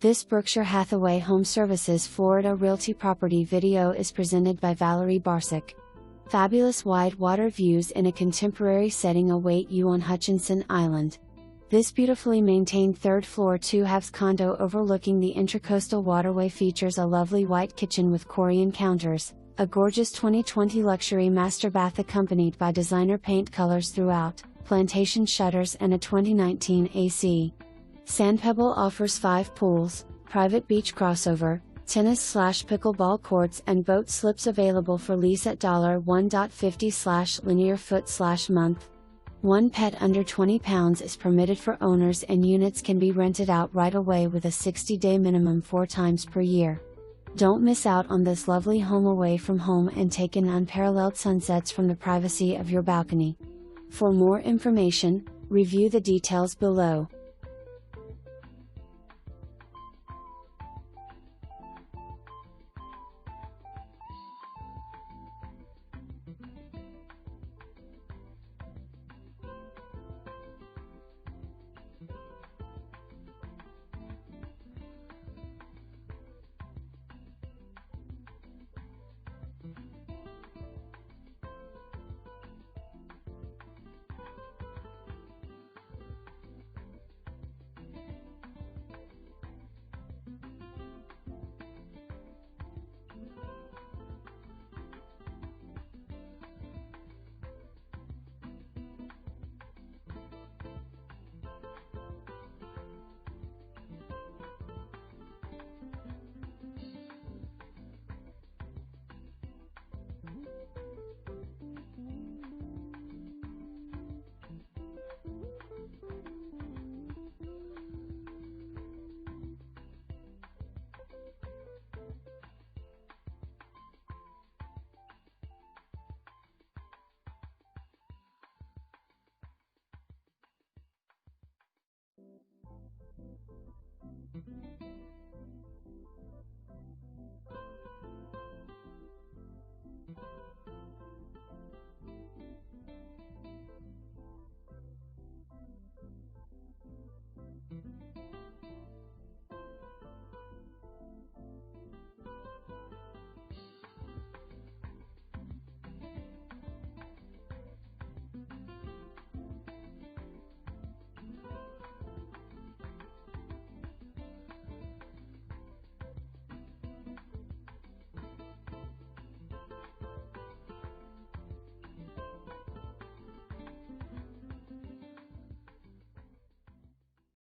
This Berkshire Hathaway HomeServices Florida Realty property video is presented by Valerie Barsick. Fabulous wide water views in a contemporary setting await you on Hutchinson Island. This beautifully maintained third-floor 2/2 condo overlooking the Intracoastal Waterway features a lovely white kitchen with Corian counters, a gorgeous 2020 luxury master bath accompanied by designer paint colors throughout, plantation shutters and a 2019 AC. Sandpebble offers 5 pools, private beach crossover, tennis/pickleball courts and boat slips available for lease at $1.50/linear foot/month. One pet under 20 pounds is permitted for owners and units can be rented out right away with a 60-day minimum 4 times per year. Don't miss out on this lovely home away from home and take in unparalleled sunsets from the privacy of your balcony. For more information, review the details below.